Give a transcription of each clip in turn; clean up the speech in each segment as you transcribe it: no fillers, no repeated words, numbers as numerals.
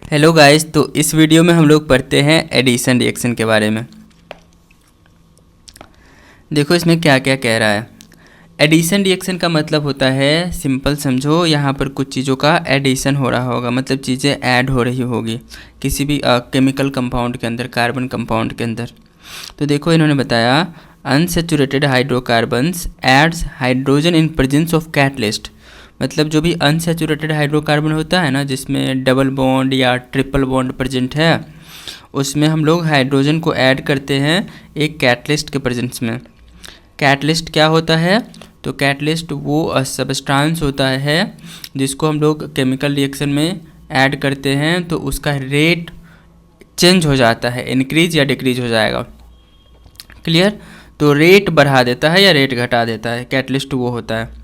Hello guys, तो इस video में हम लोग पढ़ते हैं एडिशन रिएक्शन के बारे में। देखो इसमें क्या क्या कह रहा है। एडिशन रिएक्शन का मतलब होता है, सिंपल समझो, यहाँ पर कुछ चीज़ों का एडिशन हो रहा होगा, मतलब चीज़ें ऐड हो रही होगी किसी भी केमिकल कंपाउंड के अंदर, कार्बन कंपाउंड के अंदर। तो देखो इन्होंने बताया unsaturated hydrocarbons adds hydrogen in presence of catalyst. मतलब जो भी अनसैचुरेटेड हाइड्रोकार्बन होता है ना, जिसमें डबल बॉन्ड या ट्रिपल बॉन्ड प्रेजेंट है, उसमें हम लोग हाइड्रोजन को ऐड करते हैं एक कैटलिस्ट के प्रेजेंस में। कैटलिस्ट क्या होता है? तो कैटलिस्ट वो सब्सटेंस होता है जिसको हम लोग केमिकल रिएक्शन में ऐड करते हैं तो उसका रेट चेंज हो जाता है, इंक्रीज या डिक्रीज हो जाएगा। क्लियर? तो रेट बढ़ा देता है या रेट घटा देता है, कैटलिस्ट वो होता है।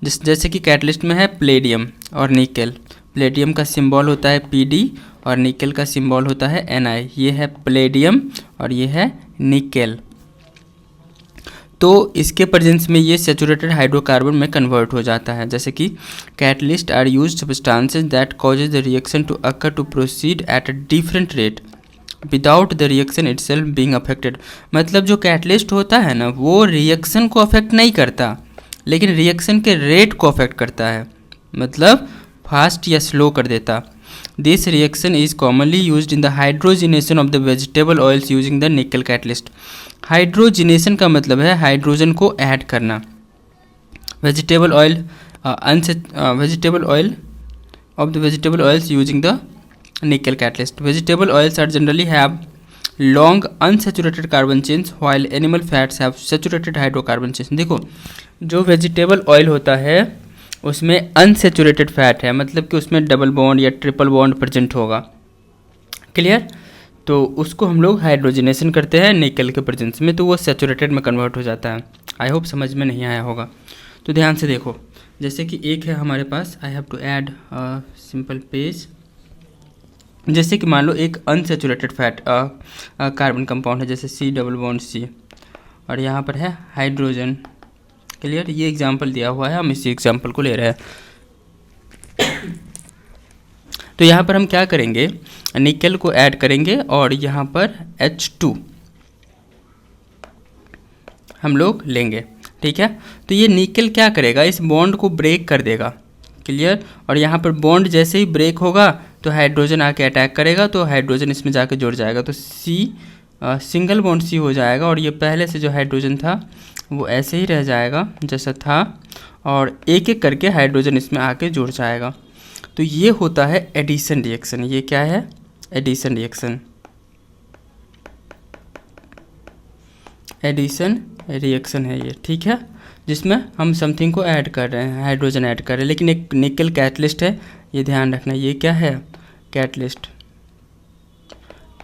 जैसे कि कैटलिस्ट में है प्लेडियम और निकेल। प्लेडियम का सिंबल होता है Pd और निकेल का सिंबल होता है Na। ये है प्लेडियम और ये है निकेल। तो इसके प्रेजेंस में ये सैचुरेटेड हाइड्रोकार्बन में कन्वर्ट हो जाता है। जैसे कि catalyst are used substances that causes the reaction to occur to proceed at a different rate without the reaction itself being affected. मतलब जो कैटलिस्ट होता है ना, वो रिएक्शन को अफेक्ट नहीं करता, लेकिन रिएक्शन के रेट को अफेक्ट करता है, मतलब फास्ट या स्लो कर देता। This reaction is commonly used in the hydrogenation of the vegetable oils using the nickel catalyst. Hydrogenation का मतलब है हाइड्रोजन को ऐड करना। Vegetable oil vegetable oil of the vegetable oils using the nickel catalyst. Vegetable oils are generally have long unsaturated carbon chains while animal fats have saturated hydrocarbon chains. देखो जो vegetable oil होता है उसमें unsaturated fat है, मतलब कि उसमें double bond या ट्रिपल बॉन्ड प्रेजेंट होगा। क्लियर? तो उसको हम लोग हाइड्रोजनेशन करते हैं निकेल के प्रेजेंस में, तो वो सेचुरेटेड में कन्वर्ट हो जाता है। आई होप समझ में नहीं आया होगा। तो ध्यान से देखो, जैसे कि एक है हमारे पास, I have to add simple page. जैसे कि मान लो एक अनसेचुरेटेड फैट कार्बन कंपाउंड है, जैसे C+C, और यहाँ पर है हाइड्रोजन। क्लियर? ये एग्जाम्पल दिया हुआ है, हम इसी एग्जाम्पल को ले रहे हैं। तो यहाँ पर हम क्या करेंगे, निकेल को ऐड करेंगे और यहाँ पर H2 हम लोग लेंगे। ठीक है? तो ये निकेल क्या करेगा, इस बॉन्ड को ब्रेक कर देगा। क्लियर? और यहाँ पर बॉन्ड जैसे ही ब्रेक होगा तो हाइड्रोजन आके अटैक करेगा, तो हाइड्रोजन इसमें जाके जुड़ जाएगा, तो सिंगल बॉन्ड C हो जाएगा, और ये पहले से जो हाइड्रोजन था वो ऐसे ही रह जाएगा जैसा था, और एक एक करके हाइड्रोजन इसमें आके जुड़ जाएगा। तो ये होता है एडिशन रिएक्शन। ये क्या है? Addition reaction. एडिशन रिएक्शन है ये, ठीक है, जिसमें हम समथिंग को ऐड कर रहे हैं, हाइड्रोजन ऐड कर रहे हैं, लेकिन एक निकेल कैटलिस्ट है, ये ध्यान रखना। ये क्या है? कैटलिस्ट।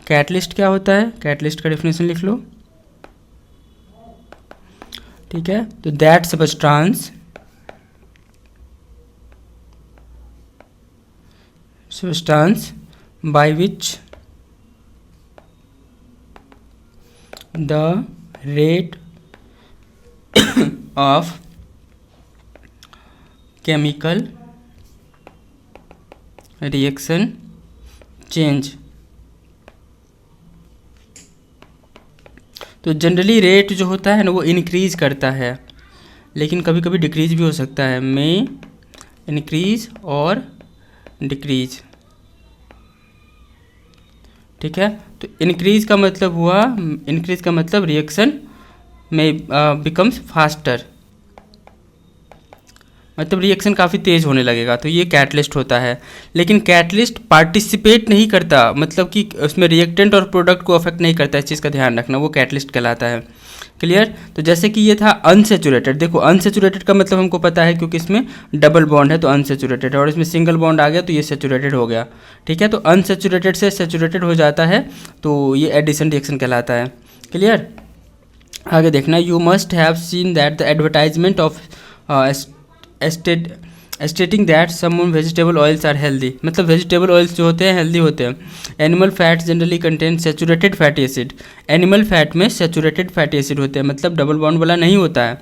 कैटलिस्ट क्या होता है? कैटलिस्ट का डेफिनेशन लिख लो। ठीक है? तो that substance by which the rate of chemical reaction change. तो जनरली रेट जो होता है ना वो इंक्रीज करता है, लेकिन कभी कभी डिक्रीज भी हो सकता है, में इंक्रीज और डिक्रीज। ठीक है? तो इंक्रीज का मतलब हुआ, इंक्रीज का मतलब रिएक्शन में बिकम्स फास्टर, मतलब रिएक्शन काफ़ी तेज़ होने लगेगा, तो ये कैटलिस्ट होता है। लेकिन कैटलिस्ट पार्टिसिपेट नहीं करता, मतलब कि उसमें रिएक्टेंट और प्रोडक्ट को अफेक्ट नहीं करता, इस चीज़ का ध्यान रखना, वो कैटलिस्ट कहलाता है। क्लियर? तो जैसे कि ये था अनसेचुरेटेड। देखो अनसेचुरेटेड का मतलब हमको पता है, क्योंकि इसमें डबल बॉन्ड है तो अनसेचुरेटेड है, और इसमें सिंगल बॉन्ड आ गया तो ये सेचुरेटेड हो गया। ठीक है? तो अनसेचुरेटेड से सेचुरेटेड हो जाता है, तो ये एडिशन रिएक्शन कहलाता है। क्लियर? आगे देखना, you must have seen that the advertisement of stating that some vegetable oils are healthy. मतलब वेजिटेबल ऑयल्स जो होते हैं हेल्दी होते हैं। Animal fats generally contain saturated fatty acid. Animal fat में सेचुरेटेड फैटी एसिड होते हैं, मतलब डबल बॉन्ड वाला नहीं होता है।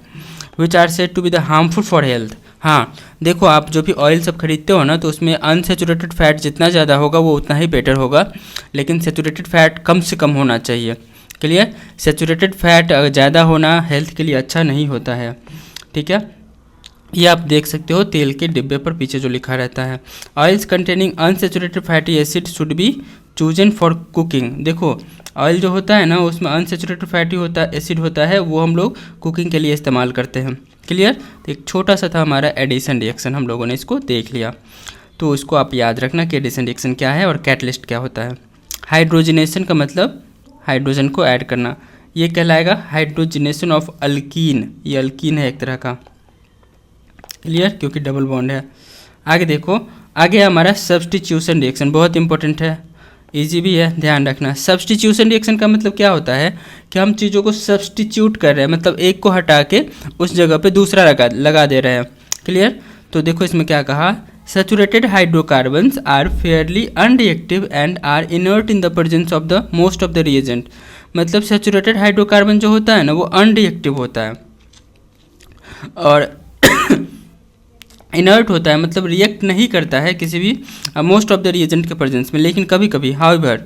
Which are said to be the harmful for health. हाँ देखो, आप जो भी ऑयल सब खरीदते हो ना, तो उसमें अनसेचुरेटेड फैट जितना ज़्यादा होगा वो उतना ही बेटर होगा, लेकिन सेचुरेटेड फैट कम से कम होना चाहिए। क्लियर? सेचुरेटेड फैट ज़्यादा होना हेल्थ के लिए अच्छा नहीं होता है। ठीक है, ये आप देख सकते हो तेल के डिब्बे पर पीछे जो लिखा रहता है, oils containing unsaturated fatty acid should be chosen for cooking. देखो ऑयल जो होता है ना, उसमें अनसेचुरेटेड फैटी होता है, एसिड होता है, वो हम लोग कुकिंग के लिए इस्तेमाल करते हैं। क्लियर? तो एक छोटा सा था हमारा एडिशन रिएक्शन, हम लोगों ने इसको देख लिया। तो इसको आप याद रखना कि एडिशन रिएक्शन क्या है और कैटलिस्ट क्या होता है। हाइड्रोजनेशन का मतलब हाइड्रोजन को ऐड करना, ये कहलाएगा हाइड्रोजनेशन ऑफ अल्कीन। ये अल्कीन है एक तरह का। क्लियर? क्योंकि डबल बॉन्ड है। आगे देखो, आगे हमारा सब्स्टिट्यूशन रिएक्शन, बहुत इंपॉर्टेंट है, इजी भी है, ध्यान रखना। सब्स्टिट्यूशन रिएक्शन का मतलब क्या होता है कि हम चीज़ों को सब्स्टिट्यूट कर रहे हैं, मतलब एक को हटा के उस जगह पे दूसरा लगा दे रहे हैं। क्लियर? तो देखो इसमें क्या कहा, saturated hydrocarbons are fairly unreactive and are inert in the presence of the most of the reagent. मतलब सैचुरेटेड हाइड्रोकार्बन जो होता है ना, वो अनरिएक्टिव होता है और इनर्ट होता है, मतलब रिएक्ट नहीं करता है किसी भी मोस्ट ऑफ द रिएजेंट के प्रेजेंस में। लेकिन कभी कभी however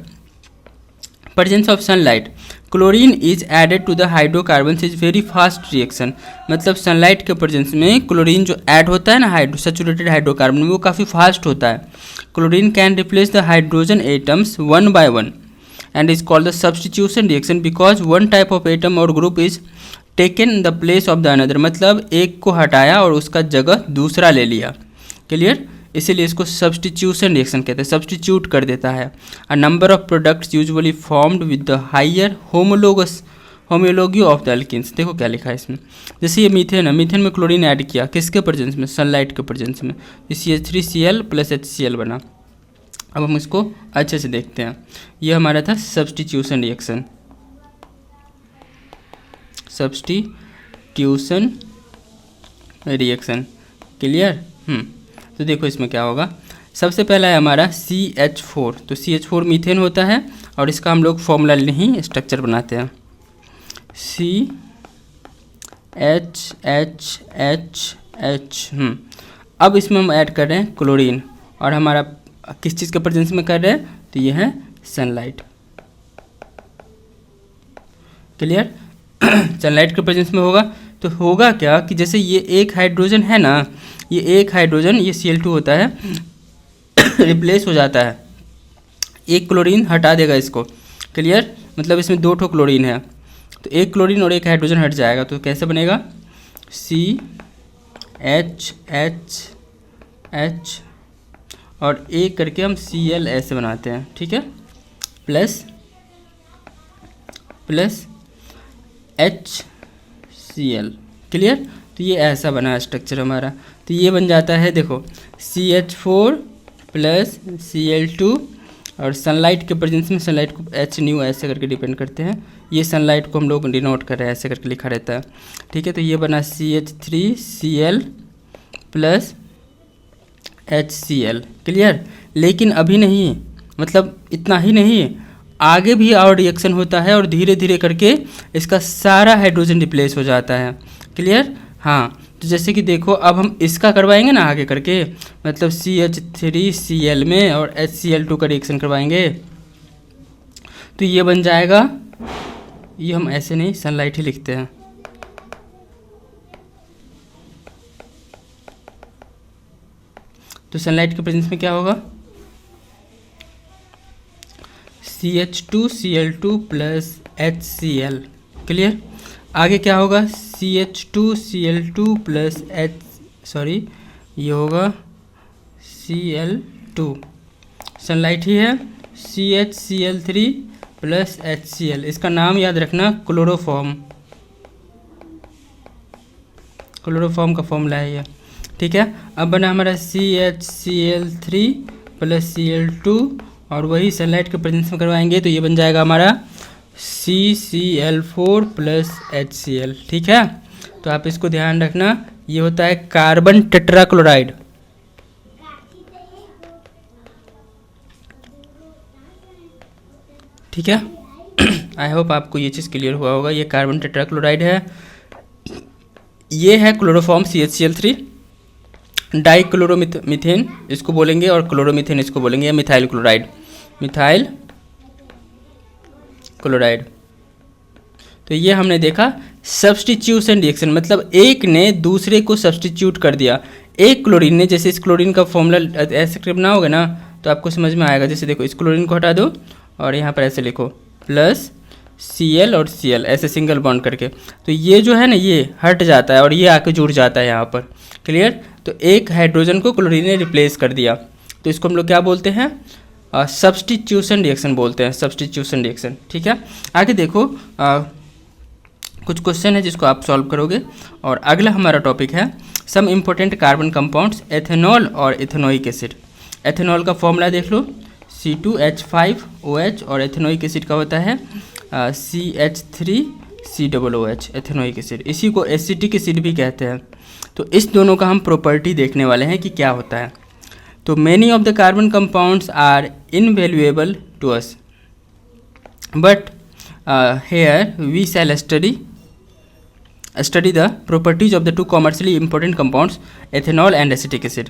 presence of sunlight chlorine is added to the hydrocarbons is very fast reaction. मतलब सनलाइट के प्रेजेंस में क्लोरीन जो ऐड होता है ना सैचुरेटेड हाइड्रोकार्बन में, वो काफ़ी फास्ट होता है। Chlorine can replace the hydrogen atoms one by one and is called the substitution reaction because one type of atom और group is taken the place of the another. मतलब एक को हटाया और उसका जगह दूसरा ले लिया। क्लियर? इसीलिए इसको सब्स्टिट्यूशन रिएक्शन कहते हैं, सब्स्टिट्यूट कर देता है। A number of products usually formed with the higher homology of the alkanes. देखो क्या लिखा है इसमें, जैसे ये मीथेन है, मीथेन में क्लोरीन ऐड किया, किसके प्रेजेंस में? सनलाइट के प्रेजेंस में। CH3Cl प्लस HCl बना। अब हम इसको अच्छे से देखते हैं। ये हमारा था substitution reaction, substitution reaction. Clear? तो देखो इसमें क्या होगा, सबसे पहला है हमारा CH4। तो CH4 मीथेन होता है और इसका हम लोग फॉर्मूला नहीं स्ट्रक्चर बनाते हैं, CHHHH। अब इसमें हम ऐड कर रहे हैं क्लोरीन और हमारा किस चीज़ के प्रेजेंस में कर रहे हैं? तो ये है सनलाइट। क्लियर? सनलाइट के प्रेजेंस में होगा तो होगा क्या कि जैसे ये एक हाइड्रोजन है ना, ये एक हाइड्रोजन, ये Cl2 होता है, रिप्लेस हो जाता है, एक क्लोरीन हटा देगा इसको। क्लियर? मतलब इसमें दो ठो क्लोरीन है, तो एक क्लोरीन और एक हाइड्रोजन हट जाएगा, तो कैसे बनेगा? CHHH और एक करके हम Cl ऐसे बनाते हैं। ठीक है? Plus HCl। क्लियर? तो ये ऐसा बना स्ट्रक्चर हमारा। तो ये बन जाता है, देखो CH4 प्लस Cl2 और सनलाइट के प्रेजेंस में सनलाइट को H न्यू ऐसे करके डिपेंड करते हैं, ये सनलाइट को हम लोग डिनोट कर रहे हैं, ऐसे करके लिखा रहता है। ठीक है? तो ये बना CH3Cl प्लस HCl। क्लियर? लेकिन अभी नहीं, मतलब इतना ही नहीं, आगे भी और रिएक्शन होता है और धीरे धीरे करके इसका सारा हाइड्रोजन रिप्लेस हो जाता है। क्लियर? हाँ, तो जैसे कि देखो अब हम इसका करवाएंगे ना आगे करके, मतलब CH3Cl में और HCl2 का रिएक्शन करवाएंगे, तो ये बन जाएगा, ये हम ऐसे नहीं सनलाइट ही लिखते हैं। तो सनलाइट के प्रेजेंस में क्या होगा? CH2Cl2 plus HCl। क्लियर? आगे क्या होगा? CH2Cl2 प्लस ये होगा Cl2, सनलाइट ही है, CHCl3 प्लस HCl। इसका नाम याद रखना, क्लोरोफॉर्म का फॉर्मूला है ये। ठीक है? अब बना हमारा CHCl3 प्लस Cl2 और वही सनलाइट के प्रेजेंस में करवाएंगे, तो ये बन जाएगा हमारा CCl4 प्लस HCl। ठीक है? तो आप इसको ध्यान रखना, ये होता है कार्बन टेट्राक्लोराइड। ठीक है? आई होप आपको ये चीज़ क्लियर हुआ होगा। ये कार्बन टेट्राक्लोराइड है, ये है क्लोरोफॉर्म CHCl3 डाइक्लोरोमीथेन इसको बोलेंगे और क्लोरोमीथेन इसको बोलेंगे, या मिथाइल क्लोराइड, मिथाइल क्लोराइड। तो ये हमने देखा सब्स्टिट्यूशन रिएक्शन, मतलब एक ने दूसरे को सब्स्टिट्यूट कर दिया। एक क्लोरीन ने, जैसे इस क्लोरीन का फॉर्मूला ऐसे करना होगा ना तो आपको समझ में आएगा। जैसे देखो इस क्लोरीन को हटा दो और यहाँ पर ऐसे लिखो प्लस Cl और Cl ऐसे सिंगल बॉन्ड करके, तो ये जो है ना ये हट जाता है और ये आके जुड़ जाता है यहाँ पर। क्लियर? तो एक हाइड्रोजन को क्लोरीन ने रिप्लेस कर दिया, तो इसको हम लोग क्या बोलते हैं? सब्स्टिट्यूशन रिएक्शन बोलते हैं, सब्स्टिट्यूशन रिएक्शन। ठीक है, आगे देखो कुछ क्वेश्चन है जिसको आप सॉल्व करोगे। और अगला हमारा टॉपिक है some important carbon compounds, ethanol और इथेनोइक एसिड। एथेनॉल का फॉर्मूला देख लो C2H5OH और एथेनोइक एसिड का होता है CH3COOH, एथेनोइक एसिड। इसी को एसिटिक एसिड भी कहते हैं। तो इस दोनों का हम प्रॉपर्टी देखने वाले हैं कि क्या होता है। तो many of the carbon compounds are invaluable to us, but here we shall study the properties of the two commercially important compounds, ethanol and acetic acid,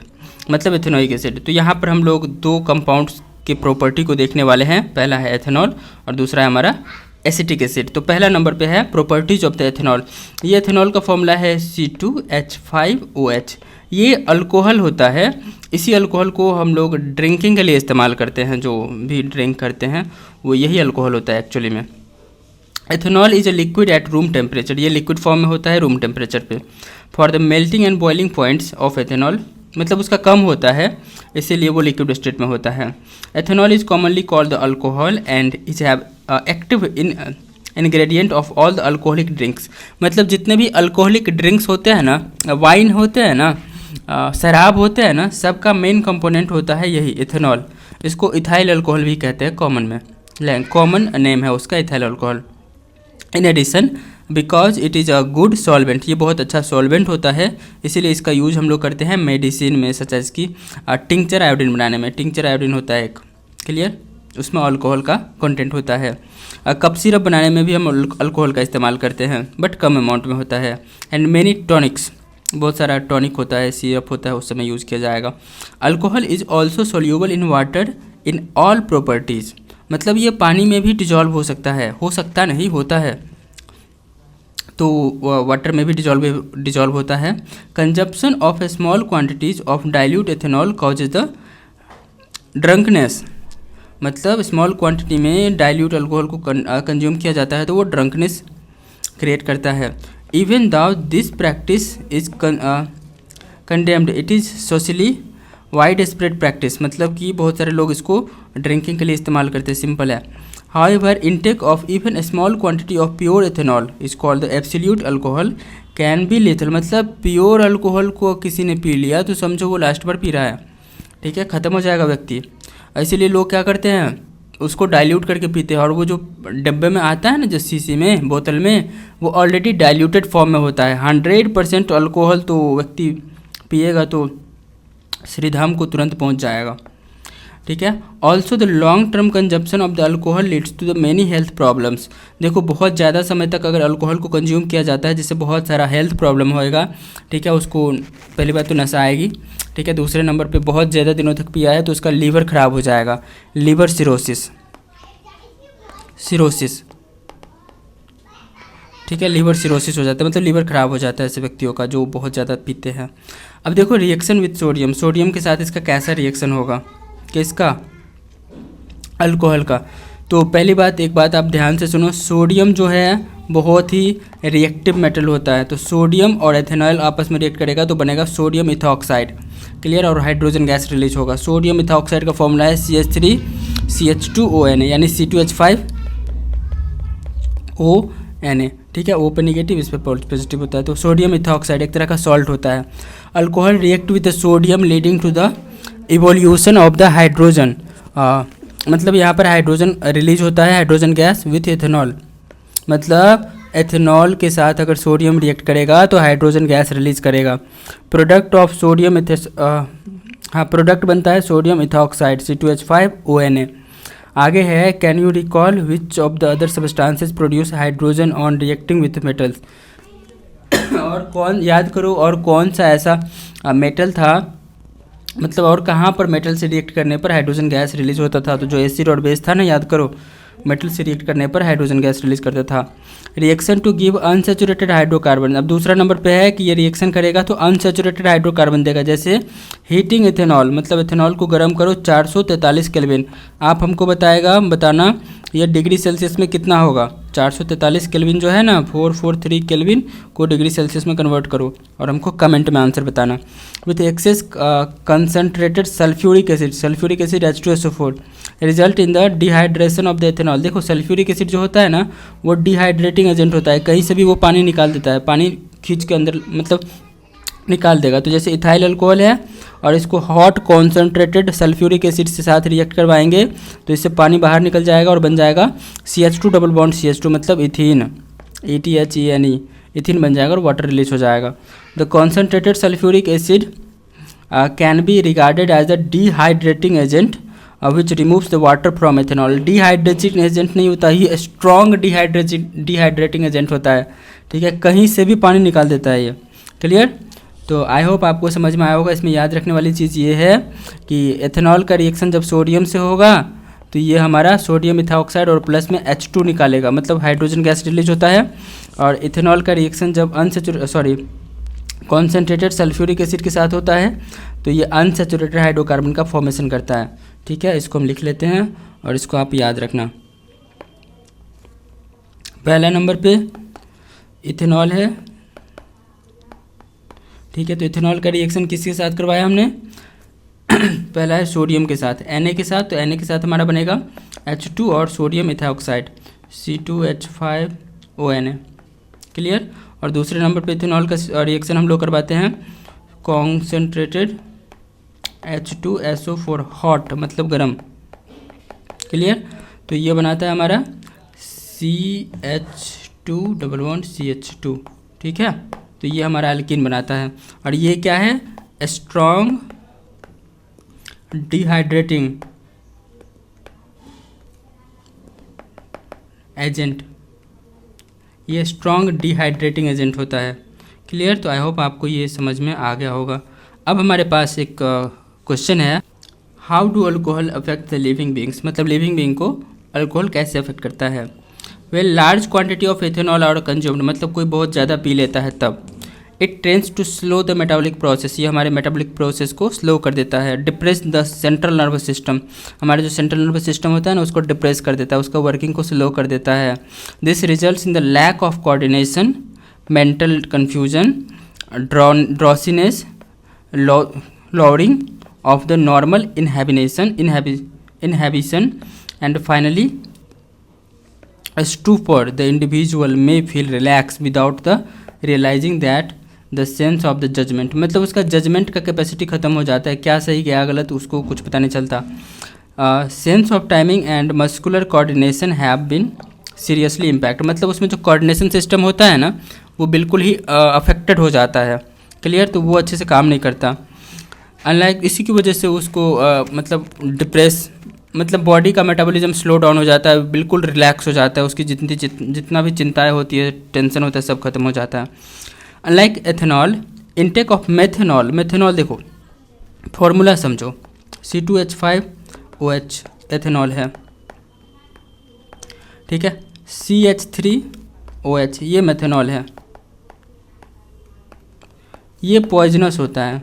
मतलब एथेनोइक एसिड। तो यहाँ पर हम लोग दो कंपाउंड्स की प्रॉपर्टी को देखने वाले हैं। पहला है एथेनॉल और दूसरा है हमारा एसिटिक एसिड। तो पहला नंबर पे है प्रॉपर्टीज ऑफ द एथेनॉल। ये एथेनॉल का फॉर्मूला है C2H5OH। ये अल्कोहल होता है। इसी अल्कोहल को हम लोग ड्रिंकिंग के लिए इस्तेमाल करते हैं, जो भी ड्रिंक करते हैं वो यही अल्कोहल होता है एक्चुअली में। Ethanol is a liquid at room temperature, ये लिक्विड फॉर्म में होता है रूम टेम्परेचर पे। For the melting and boiling points of ethanol, मतलब उसका कम होता है इसीलिए वो लिक्विड स्टेट में होता है। Ethanol is commonly called the alcohol and is have active ingredient of all the alcoholic drinks, मतलब जितने भी अल्कोहलिक ड्रिंक्स होते हैं ना, वाइन होते हैं ना, शराब होते हैं ना, सबका मेन कंपोनेंट होता है यही इथेनॉल। इसको इथाइल अल्कोहल भी कहते हैं कॉमन में, कॉमन नेम है उसका ethyl alcohol. In addition because it is a good solvent, ये बहुत अच्छा सॉल्वेंट होता है, इसीलिए इसका यूज हम लोग करते हैं मेडिसिन में, सच एज की टिंक्चर आयोडीन बनाने में। टिंक्चर आयोडीन होता है एक, क्लियर, उसमें अल्कोहल का कंटेंट होता है। कप सिरप बनाने में भी हम अल्कोहल का इस्तेमाल करते हैं, बट कम अमाउंट में होता है। एंड मेनी टॉनिक्स, बहुत सारा टॉनिक होता है, सिरप होता है, उस समय यूज़ किया जाएगा। Alcohol is also soluble in water in all properties, मतलब ये पानी में भी डिजॉल्व हो सकता है, हो सकता नहीं, होता है, तो वाटर में भी डिजॉल्व होता है। Consumption of a small quantities of dilute ethanol causes the drunkenness, मतलब स्मॉल क्वांटिटी में डाइल्यूट अल्कोहल को कंज्यूम किया जाता है तो वो ड्रंकनेस क्रिएट करता है। Even though this practice is condemned, it is socially wide spread practice, मतलब कि बहुत सारे लोग इसको ड्रिंकिंग के लिए इस्तेमाल करते हैं, सिंपल है। However, intake of even a small quantity of pure ethanol is called the absolute alcohol can be lethal, मतलब प्योर अल्कोहल को किसी ने पी लिया तो समझो वो लास्ट बार पी रहा है, ठीक है, ख़त्म हो जाएगा व्यक्ति। इसीलिए लोग क्या करते हैं, उसको डाइल्यूट करके पीते हैं, और वो जो डब्बे में आता है ना, जो शीशी में, बोतल में, वो ऑलरेडी डाइल्यूटेड फॉर्म में होता है। 100% अल्कोहल तो व्यक्ति पिएगा तो श्रीधाम को तुरंत पहुँच जाएगा, ठीक है। Also the long term consumption of the alcohol leads to the many health problems, देखो बहुत ज़्यादा समय तक अगर अल्कोहल को कंज्यूम किया जाता है जिससे बहुत सारा हेल्थ प्रॉब्लम होएगा, ठीक है। उसको पहली बात तो नशा आएगी, ठीक है। दूसरे नंबर पे बहुत ज़्यादा दिनों तक पिया है तो उसका लीवर ख़राब हो जाएगा, लीवर सिरोसिस, ठीक है, लीवर सिरोसिस हो जाता है, मतलब लीवर ख़राब हो जाता है ऐसे व्यक्तियों का जो बहुत ज़्यादा पीते हैं। अब देखो रिएक्शन विथ सोडियम, सोडियम के साथ इसका कैसा रिएक्शन होगा, किसका, अल्कोहल का। तो पहली बात, एक बात आप ध्यान से सुनो, सोडियम जो है बहुत ही रिएक्टिव मेटल होता है, तो सोडियम और एथेनॉल आपस में रिएक्ट करेगा तो बनेगा सोडियम इथॉक्साइड, क्लियर, और हाइड्रोजन गैस रिलीज होगा। सोडियम इथॉक्साइड का फॉर्मूला है CH3CH2ONA, यानी C2H5ONA, ठीक है। O पे निगेटिव, इस पर पॉजिटिव होता है, तो सोडियम इथॉक्साइड एक तरह का सॉल्ट होता है। Alcohol react with sodium leading to the evolution of the hydrogen, मतलब यहाँ पर हाइड्रोजन रिलीज होता है, हाइड्रोजन गैस विथ एथेनॉल, मतलब एथेनॉल के साथ अगर सोडियम रिएक्ट करेगा तो हाइड्रोजन गैस रिलीज करेगा। प्रोडक्ट ऑफ सोडियम प्रोडक्ट बनता है सोडियम इथॉक्साइड C2H5ONA। आगे है, can you recall which of the other substances produce hydrogen on reacting with metals, और कौन, याद करो, और कौन सा ऐसा मेटल था, मतलब और कहाँ पर मेटल से रिएक्ट करने पर हाइड्रोजन गैस रिलीज होता था, तो जो एसिड और बेस था ना, याद करो, मेटल से रिएक्ट करने पर हाइड्रोजन गैस रिलीज करता था। Reaction to give unsaturated hydrocarbon, अब दूसरा नंबर पे है कि ये रिएक्शन करेगा तो अनसैचुरेटेड हाइड्रोकार्बन देगा। जैसे हीटिंग इथेनॉल, मतलब इथेनॉल को गर्म करो 443 केल्विन, आप हमको बताना ये डिग्री सेल्सियस में कितना होगा। 443 केल्विन जो है ना, 443 केल्विन को डिग्री सेल्सियस में कन्वर्ट करो और हमको कमेंट में आंसर बताना। With access concentrated sulphuric acid H2SO4 result in the dehydration of the ethanol. देखो सल्फ्यूरिक एसिड जो होता है ना, वो डिहाइड्रेटिंग एजेंट होता है, कहीं से भी वो पानी निकाल देता है, पानी खींच के अंदर मतलब निकाल देगा। तो जैसे इथाइल अल्कोहल है और इसको हॉट कॉन्सेंट्रेटेड सल्फ्यूरिक एसिड से साथ रिएक्ट करवाएंगे तो इससे पानी बाहर निकल जाएगा और बन जाएगा CH2 डबल बॉन्ड CH2 मतलब इथीन, ETHENE, इथीन बन जाएगा और वाटर रिलीज हो जाएगा। The concentrated sulphuric acid can be regarded as the dehydrating agent which removes the water from ethanol. Dehydrating agent नहीं होता, ये स्ट्रॉन्ग डिहाइड्रेटिंग एजेंट होता है, ठीक है, कहीं से भी पानी निकाल देता है ये। क्लियर? तो आई होप आपको समझ में आया होगा। इसमें याद रखने वाली चीज़ ये है कि एथेनॉल का रिएक्शन जब सोडियम से होगा तो ये हमारा सोडियम इथाऑक्साइड और प्लस में H2 निकालेगा, मतलब हाइड्रोजन गैस रिलीज होता है। और इथेनॉल का रिएक्शन जब कॉन्सेंट्रेटेड सल्फ्यूरिक एसिड के साथ होता है तो ये अनसैचुरेटेड हाइड्रोकार्बन का फॉर्मेशन करता है। ठीक है, इसको हम लिख लेते हैं और इसको आप याद रखना। पहला नंबर पे इथेनॉल है, ठीक है। तो इथेनॉल का रिएक्शन किसके साथ करवाया हमने? पहला है सोडियम के साथ, Na के साथ, तो Na के साथ हमारा बनेगा H2 और सोडियम इथाऑक्साइड C2H5ONa। क्लियर? और दूसरे नंबर पे इथेनॉल का रिएक्शन हम लोग करवाते हैं कॉन्सेंट्रेटेड H2SO4 हॉट मतलब गरम। क्लियर? तो ये बनाता है हमारा CH2 डबल बॉन्ड CH2, ठीक है। तो ये हमारा एल्कीन बनाता है और ये क्या है? स्ट्रॉन्ग डिहाइड्रेटिंग एजेंट, ये स्ट्रॉन्ग डिहाइड्रेटिंग एजेंट होता है। क्लियर? तो आई होप आपको ये समझ में आ गया होगा। अब हमारे पास एक क्वेश्चन है, how do alcohol affect the living beings, मतलब लिविंग बींग को अल्कोहल कैसे अफेक्ट करता है? Well large quantity of ethanol are consumed, मतलब कोई बहुत ज़्यादा पी लेता है तब। It tends to slow the metabolic process, ये हमारे मेटाबॉलिक प्रोसेस को स्लो कर देता है। Depress the central nervous system, हमारा जो सेंट्रल नर्वस सिस्टम होता है ना, उसको डिप्रेस कर देता है, उसका वर्किंग को स्लो कर देता है। This results in the lack of coordination, mental confusion, drowsiness, lowering of the normal inhibition and finally stupor. The individual may feel relaxed without the realizing that the sense of the judgment, मतलब उसका judgement का capacity ख़त्म हो जाता है, क्या सही क्या गलत उसको कुछ पता नहीं चलता। Sense of timing and muscular coordination have been seriously impact, मतलब उसमें जो कोऑर्डिनेशन सिस्टम होता है ना वो बिल्कुल ही अफेक्टेड हो जाता है। क्लियर? तो वो अच्छे से काम नहीं करता। अनलाइक इसी की वजह से उसको मतलब डिप्रेस, मतलब बॉडी का मेटाबॉलिज्म स्लो डाउन हो जाता है, बिल्कुल रिलैक्स हो जाता है, उसकी जितना भी चिंताएं होती है, टेंशन होता है, सब खत्म हो जाता है। Unlike ethanol, intake of methanol, methanol देखो फॉर्मूला समझो, C2H5OH एथेनॉल है, ठीक है, CH3OH ये मेथेनॉल है, ये पॉइजनस होता है,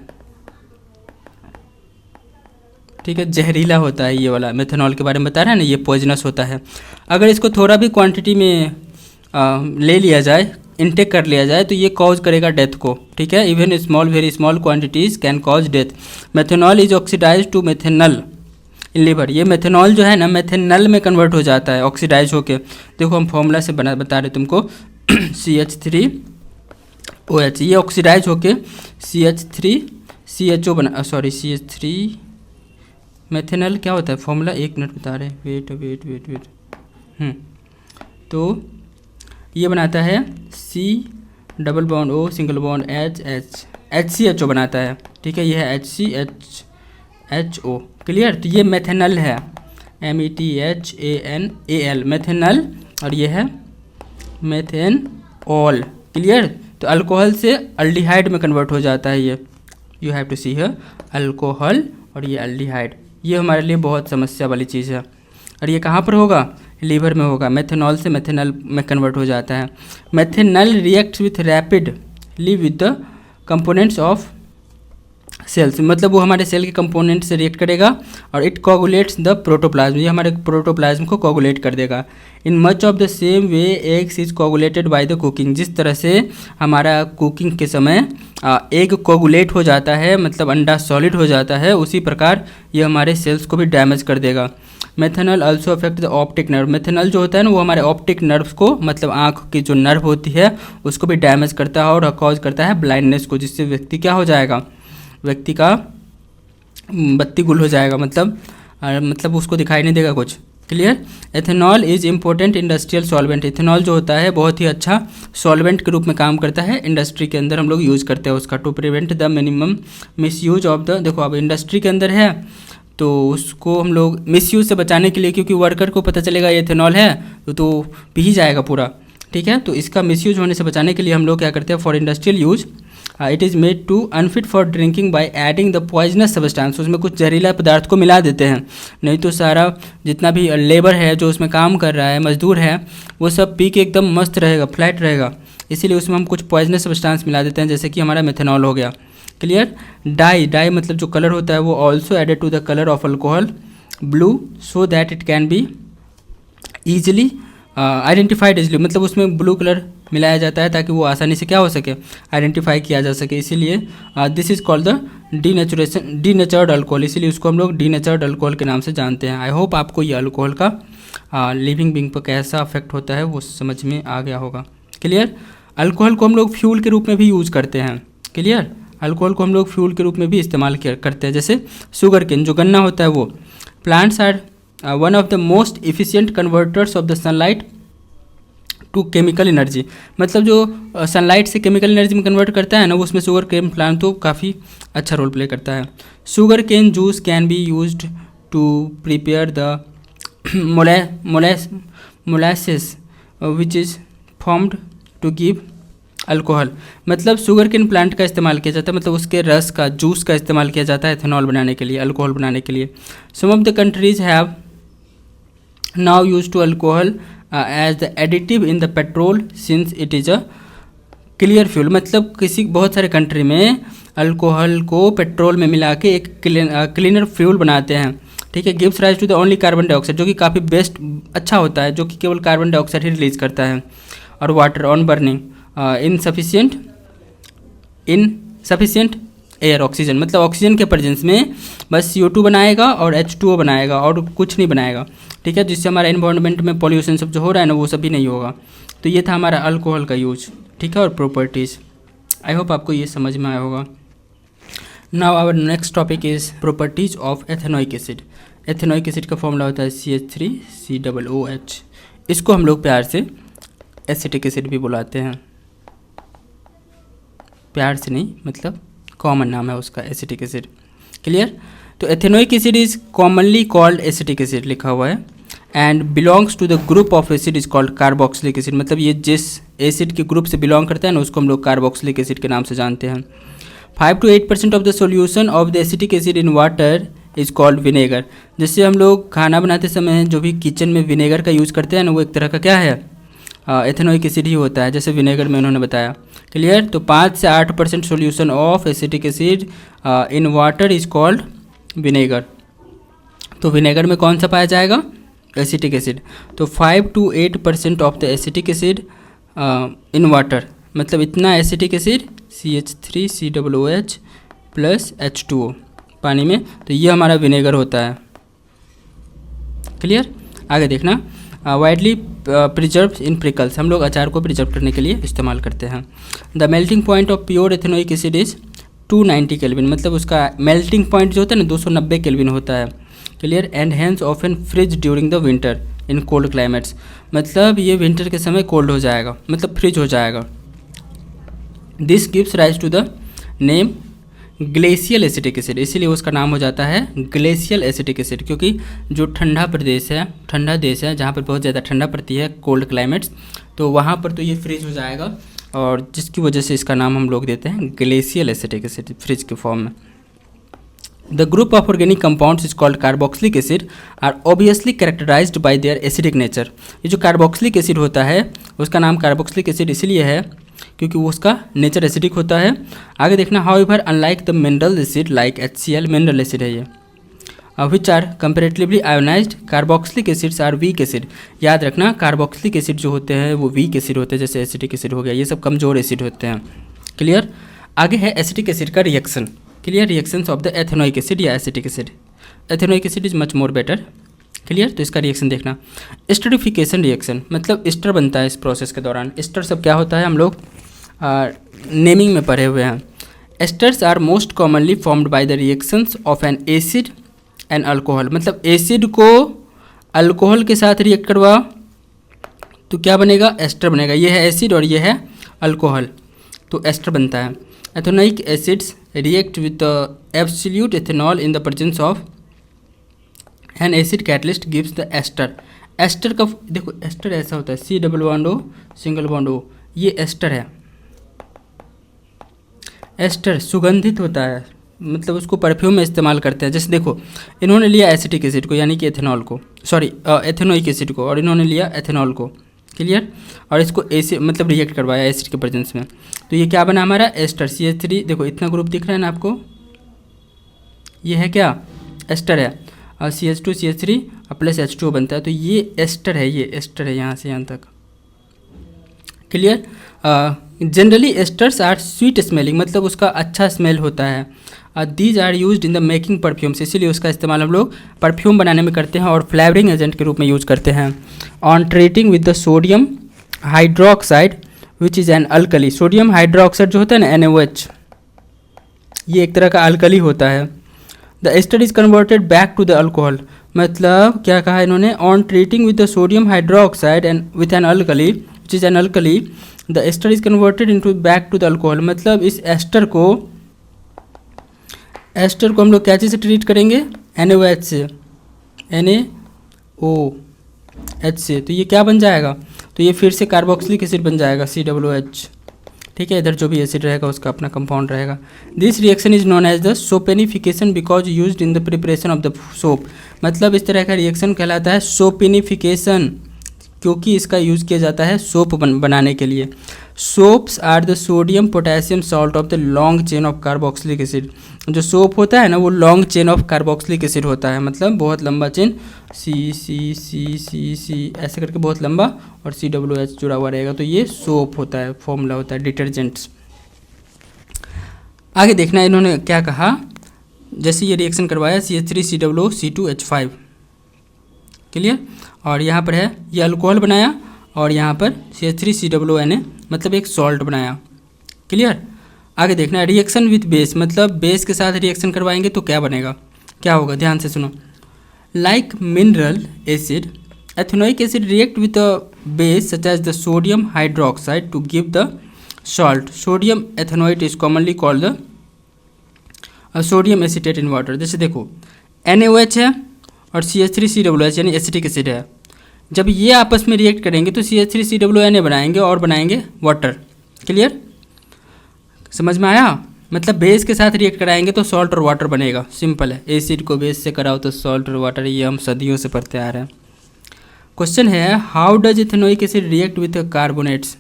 ठीक है, जहरीला होता है। ये वाला मेथेनॉल के बारे में बता रहे हैं ना, ये पॉइजनस होता है। अगर इसको थोड़ा भी क्वांटिटी में ले लिया जाए, इनटेक कर लिया जाए, तो ये कॉज करेगा डेथ को, ठीक है। Even small very small quantities can cause death. Methanol is oxidize to methanal in liver, ये मेथेनॉल जो है ना मेथेनल में कन्वर्ट हो जाता है ऑक्सीडाइज होके। देखो हम फॉर्मूला से बता रहे तुमको CH3OH, ये ऑक्सीडाइज होके CH3CHO बना, सॉरी CH3 मेथेनल क्या होता है फॉर्मूला, एक मिनट बता रहे, वेट। तो ये बनाता है C double bond O single bond HCHO बनाता है, ठीक है, ये है HCHO। क्लियर? तो ये मेथेनल है, METHANAL मेथेनल, और ये है मेथेनॉल। क्लियर? तो अल्कोहल से अल्डिहाइड में कन्वर्ट हो जाता है ये, you have to see here alcohol और ये एल्डिहाइड, ये हमारे लिए बहुत समस्या वाली चीज़ है। और ये कहाँ पर होगा? लीवर में होगा। मेथनॉल से मेथेनॉल में कन्वर्ट हो जाता है। Methanol reacts with rapidly with the components of cells, मतलब वो हमारे सेल के कंपोनेंट से रिएक्ट करेगा और इट कोगुलेट्स द प्रोटोप्लाज्म, ये हमारे प्रोटोप्लाज्म को कोगुलेट कर देगा। In much of the same way eggs is coagulated by the cooking, जिस तरह से हमारा कुकिंग के समय एग कोगुलेट हो जाता है, मतलब अंडा सॉलिड हो जाता है, उसी प्रकार ये हमारे सेल्स को भी डैमेज कर देगा। Methanol also affect the optic nerve, methanol जो होता है ना वो हमारे ऑप्टिक नर्व को, मतलब आँख की जो नर्व होती है उसको भी डैमेज करता है और कॉज करता है ब्लाइंडनेस को, जिससे व्यक्ति क्या हो जाएगा? व्यक्ति का बत्ती गुल हो जाएगा, मतलब उसको दिखाई नहीं देगा कुछ। Clear? Ethanol is important industrial solvent, ethanol जो होता है बहुत ही अच्छा सॉल्वेंट के रूप में काम करता है, इंडस्ट्री के अंदर हम लोग यूज़ करते हैं उसका, to prevent the minimum misuse of the, देखो अब इंडस्ट्री के अंदर है तो उसको हम लोग मिसयूज से बचाने के लिए, क्योंकि वर्कर को पता चलेगा ये इथेनॉल है तो पी ही जाएगा पूरा, ठीक है, तो इसका मिसयूज होने से बचाने के लिए हम लोग क्या करते हैं? For industrial use it is made to unfit for drinking by adding the poisonous substance, उसमें कुछ जहरीला पदार्थ को मिला देते हैं, नहीं तो सारा जितना भी लेबर है जो उसमें काम कर रहा है, मजदूर है, वो सब पी के एकदम मस्त रहेगा, फ्लैट रहेगा, इसीलिए उसमें हम कुछ पॉइजनस सब्सटेंस मिला देते हैं, जैसे कि हमारा मेथनॉल हो गया। क्लियर? डाई मतलब जो कलर होता है वो also added to the colour of alcohol blue so that it can be easily identified easily, मतलब उसमें ब्लू कलर मिलाया जाता है ताकि वो आसानी से क्या हो सके? आइडेंटिफाई किया जा सके, इसीलिए this is called the denatured alcohol, इसीलिए उसको हम लोग डीनेचर्ड अल्कोहल के नाम से जानते हैं। आई होप आपको ये अल्कोहल का लिविंग बींग पर कैसा अफेक्ट होता है वो समझ में आ गया होगा। क्लियर? अल्कोहल को हम लोग फ्यूल के रूप में भी यूज़ करते हैं। क्लियर? अल्कोहल को हम लोग फ्यूल के रूप में भी इस्तेमाल करते हैं, जैसे शुगर केन जो गन्ना होता है वो। Plants are one of the most efficient converters of the sunlight to chemical energy, मतलब जो सनलाइट से केमिकल एनर्जी में कन्वर्ट करता है ना, वो उसमें शुगर केन प्लांट तो काफ़ी अच्छा रोल प्ले करता है। Sugar cane juice can be used to prepare the molasses which is formed to give alcohol, मतलब शुगर केन प्लांट का इस्तेमाल किया जाता है, मतलब उसके रस का, जूस का इस्तेमाल किया जाता है एथेनॉल बनाने के लिए, अल्कोहल बनाने के लिए। Some of the countries have now use to alcohol as the additive in the petrol since it is a clear fuel, मतलब बहुत सारे कंट्री में अल्कोहल को पेट्रोल में मिला के एक क्लीनर फ्यूल बनाते हैं, ठीक है। Gives rise to the only carbon dioxide, जो कि काफ़ी बेस्ट अच्छा होता है, जो कि केवल कार्बन डाइऑक्साइड ही रिलीज करता है। और water on burning insufficient air oxygen, मतलब ऑक्सीजन के प्रेजेंस में बस CO2 बनाएगा और H2O बनाएगा और कुछ नहीं बनाएगा, ठीक है, जिससे हमारा एनवायरनमेंट में पॉल्यूशन सब जो हो रहा है ना वो सब भी नहीं होगा। तो ये था हमारा अल्कोहल का यूज, ठीक है, और प्रॉपर्टीज़। आई होप आपको ये समझ में आया होगा। Now our next topic is properties of ethanoic acid. Ethanoic acid का फॉर्मूला होता है CH3COOH। इसको हम लोग प्यार से एसिटिक एसिड भी बुलाते हैं, प्यार से नहीं, मतलब कॉमन नाम है उसका एसिटिक एसिड। क्लियर? तो ethanoic acid is commonly called acetic acid लिखा हुआ है and belongs to the group of acid is called carboxylic acid, मतलब ये जिस एसिड के ग्रुप से बिलोंग करता है ना उसको हम लोग कार्बोक्सिलिक एसिड के नाम से जानते हैं। 5 to 8% of the solution of the acetic acid in water is called vinegar. जैसे हम लोग खाना बनाते समय जो भी किचन में विनेगर का यूज़ करते हैं ना वो एक तरह का क्या है? एथेनोइक एसिड ही होता है, जैसे विनेगर में उन्होंने बताया। क्लियर? तो 5 से 8% solution of acetic acid in water is called vinegar. तो विनेगर में कौन सा पाया जाएगा? Acetic acid. तो 5 to 8% of the acetic acid in water, मतलब इतना acetic acid CH3COOH plus H2O पानी में, तो ये हमारा विनेगर होता है। क्लियर? आगे देखना। वाइडली प्रिजर्व इन प्रिकल्स, हम लोग अचार को प्रिजर्व करने के लिए इस्तेमाल करते हैं। The melting point of pure ethanoic acid is 290 kelvin, मतलब उसका मेल्टिंग पॉइंट जो होता है ना 290 केल्विन होता है। Clear? And hence often freeze during the winter in cold climates, मतलब ये विंटर के समय कोल्ड हो जाएगा, मतलब फ्रिज हो जाएगा। This gives rise to the name glacial acetic acid, इसीलिए उसका नाम हो जाता है ग्लेशियल एसिटिक एसिड, क्योंकि जो ठंडा प्रदेश है, ठंडा देश है जहाँ पर बहुत ज़्यादा ठंडा पड़ती है, कोल्ड क्लाइमेट्स, तो वहाँ पर तो ये फ्रीज हो जाएगा और जिसकी वजह से इसका नाम हम लोग देते हैं ग्लेशियल एसिटिक एसिड, फ्रिज के फॉर्म में। The group of organic compounds is called carboxylic acid are obviously characterized by their acidic nature। ये जो कार्बोक्सिलिक एसिड होता है उसका नाम कार्बोक्सिलिक एसिड इसलिए है क्योंकि वो उसका नेचर एसिडिक होता है। आगे देखना, however unlike the mineral acid like HCl, mineral acid है ये, which are comparatively ionised, carboxylic acids are weak acid. याद रखना कार्बोक्सिलिक एसिड जो होते हैं वो वीक एसिड होते हैं, जैसे एसिटिक एसिड हो गया, ये सब कमजोर एसिड होते हैं। क्लियर। आगे है एसिटिक एसिड का रिएक्शन। Clear, reactions of the ethanoic acid या acetic acid. Ethanoic acid is much more better. Clear, तो इसका रिएक्शन देखना, एस्टरिफिकेशन रिएक्शन, मतलब एस्टर बनता है इस प्रोसेस के दौरान। एस्टर सब क्या होता है हम लोग नेमिंग में पढ़े हुए हैं। Esters are most commonly formed by the reactions of an acid and alcohol, मतलब एसिड को अल्कोहल के साथ रिएक्ट करवा तो क्या बनेगा, एस्टर बनेगा। ये है एसिड और ये है अल्कोहल, तो एस्टर बनता है। Ethanoic acids react with the absolute ethanol in the presence of an acid catalyst gives the ester। Ester का देखो, एस्टर ऐसा होता है C double bond O single bond O, ये एस्टर है। एस्टर सुगंधित होता है, मतलब उसको परफ्यूम में इस्तेमाल करते हैं। जैसे देखो, इन्होंने लिया एसिटिक एसिड को यानी कि एथेनॉल को, सॉरी एथेनोइक एसिड को, और इन्होंने लिया एथेनॉल को। क्लियर, और इसको एसिड मतलब रिएक्ट करवाया एसिड के प्रेजेंस में, तो ये क्या बना हमारा एस्टर CH3। देखो इतना ग्रुप दिख रहा है ना आपको, ये है क्या, एस्टर है, और CH2 CH3 प्लस H2O बनता है, तो ये एस्टर है, ये एस्टर है यहाँ से यहाँ तक। Clear. Generally esters are sweet smelling, मतलब उसका अच्छा स्मेल होता है। These are used in the making perfumes, इसीलिए उसका इस्तेमाल हम लोग परफ्यूम बनाने में करते हैं और फ्लेवरिंग एजेंट के रूप में यूज करते हैं। On treating with the sodium hydroxide which is an alkali, sodium hydroxide जो होता है ना NaOH, ये एक तरह का अल्कली होता है। The ester is converted back to the alcohol, मतलब क्या कहा इन्होंने, on treating with the sodium hydroxide and with an alkali which is an alkali the ester is converted into back to the alcohol, मतलब इस ester को हम लोग क्या चीज़ से ट्रीट करेंगे, NaOH से, NaOH से, तो ये क्या बन जाएगा, तो ये फिर से कार्बोक्सिलिक एसिड बन जाएगा COOH। ठीक है, इधर जो भी एसिड रहेगा उसका अपना कंपाउंड रहेगा। This reaction is known as the saponification because used in the preparation of the soap, मतलब इस तरह का रिएक्शन कहलाता है सोपेनिफिकेशन, क्योंकि इसका यूज़ किया जाता है सोप बनाने के लिए। Soaps are the sodium potassium salt of the long chain of carboxylic acid, जो सोप होता है ना वो long chain of carboxylic acid होता है, मतलब बहुत लंबा चेन, C ऐसे करके बहुत लंबा, और COOH जुड़ा हुआ रहेगा, तो ये सोप होता है, फॉर्मूला होता है डिटर्जेंट्स। आगे देखना इन्होंने क्या कहा, जैसे ये रिएक्शन करवाया CH3COO2H5। क्लियर, और यहाँ पर है ये अल्कोहल बनाया और यहाँ पर CH3COONA मतलब एक सॉल्ट बनाया। क्लियर। आगे देखना है रिएक्शन विथ बेस, मतलब बेस के साथ रिएक्शन करवाएंगे तो क्या बनेगा, क्या होगा, ध्यान से सुनो। Like mineral acid ethanoic acid react with a base such as the sodium hydroxide to give the salt, sodium ethanoate is commonly called the sodium acetate in water. जैसे देखो NaOH है और CH3COOH यानी एसिटिक एसिड है, जब ये आपस में रिएक्ट करेंगे तो CH3COONA बनाएंगे और बनाएंगे वाटर। क्लियर, समझ में आया, मतलब बेस के साथ रिएक्ट कराएंगे तो सॉल्ट और वाटर बनेगा, सिंपल है। एसिड को बेस से कराओ तो सॉल्ट और वाटर, ये हम सदियों से पढ़ते आ रहे हैं। क्वेश्चन है how does ethanoic acid react with carbonates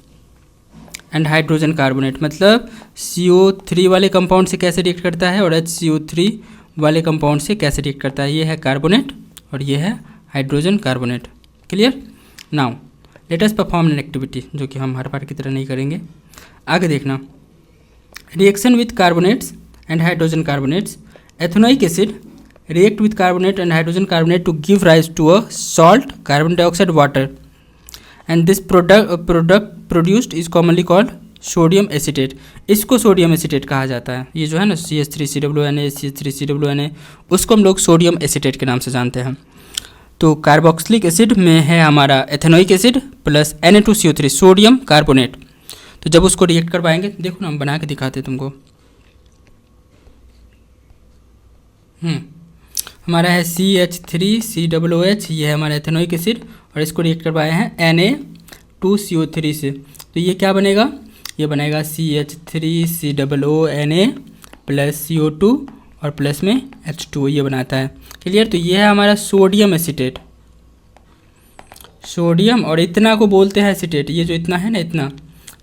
and hydrogen carbonate, मतलब CO3 वाले कंपाउंड से कैसे रिएक्ट करता है और HCO3 वाले कंपाउंड से कैसे रिएक्ट करता है। ये है कार्बोनेट और ये है hydrogen carbonate. Clear. Now let us perform an activity, जो कि हम हर बार की तरह नहीं करेंगे। आगे देखना, reaction with carbonates and hydrogen carbonates, ethanoic acid react with carbonate and hydrogen carbonate to give rise to a salt, carbon dioxide, water, and this product produced is commonly called sodium acetate. इसको sodium acetate कहा जाता है। ये जो है ना CH3COONA CH3COONA उसको हम लोग सोडियम एसिटेट के नाम से जानते हैं। तो कार्बोक्सिलिक एसिड में है हमारा ethanoic acid plus Na2CO3 sodium carbonate. तो जब उसको रिएक्ट करवाएंगे, देखो ना हम बना के दिखाते हैं तुमको। हमारा है CH3COOH, ये है हमारा एथेनोइक एसिड और इसको रिएक्ट करवाए हैं Na2CO3 से। तो ये क्या बनेगा, ये बनेगा CH3COONA प्लस CO2 और प्लस में H2O ये बनाता है। क्लियर। तो ये है हमारा सोडियम एसीटेट, सोडियम और इतना को बोलते हैं एसीटेट। ये जो इतना है ना, इतना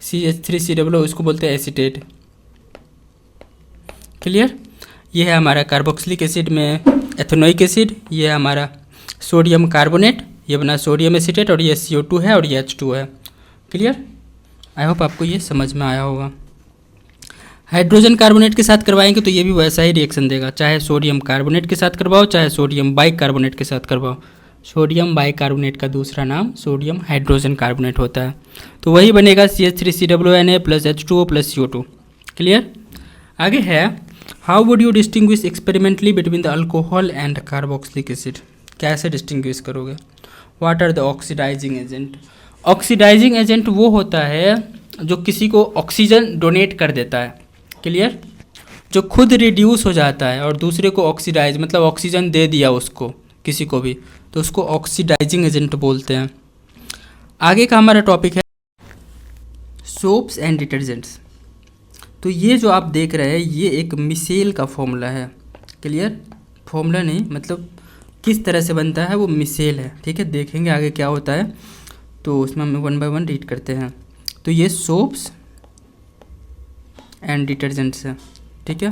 CH3COO इसको बोलते हैं एसीटेट। क्लियर। ये है हमारा कार्बोक्सिलिक एसिड में एथेनोइक एसिड, ये है हमारा सोडियम कार्बोनेट, ये बना सोडियम एसीटेट और ये CO2 है और ये H2O है। क्लियर। आई होप आपको ये समझ में आया होगा। हाइड्रोजन कार्बोनेट के साथ करवाएंगे तो ये भी वैसा ही रिएक्शन देगा, चाहे सोडियम कार्बोनेट के साथ करवाओ चाहे सोडियम बाइकार्बोनेट के साथ करवाओ। सोडियम बाइकार्बोनेट का दूसरा नाम सोडियम हाइड्रोजन कार्बोनेट होता है। तो वही बनेगा CH3COONA plus H2O plus CO2। Clear. आगे है how would you distinguish experimentally between the alcohol and carboxylic acid. कैसे डिस्टिंग्विश करोगे। What are the oxidising agent. Oxidising agent वो होता है जो किसी को ऑक्सीजन डोनेट कर देता है। क्लियर। जो खुद रिड्यूस हो जाता है और दूसरे को ऑक्सीडाइज मतलब ऑक्सीजन दे दिया उसको किसी को भी, तो उसको ऑक्सीडाइजिंग एजेंट बोलते हैं। आगे का हमारा टॉपिक है सोप्स एंड डिटर्जेंट्स। तो ये जो आप देख रहे हैं ये एक मिसेल का फॉर्मूला है। क्लियर। फॉर्मूला नहीं, मतलब किस तरह से बनता है वो मिसेल है। ठीक है, देखेंगे आगे क्या होता है, तो उसमें हम 1 बाय 1 रीड करते हैं। तो ये सोप्स एंड डिटर्जेंट्स है। ठीक है,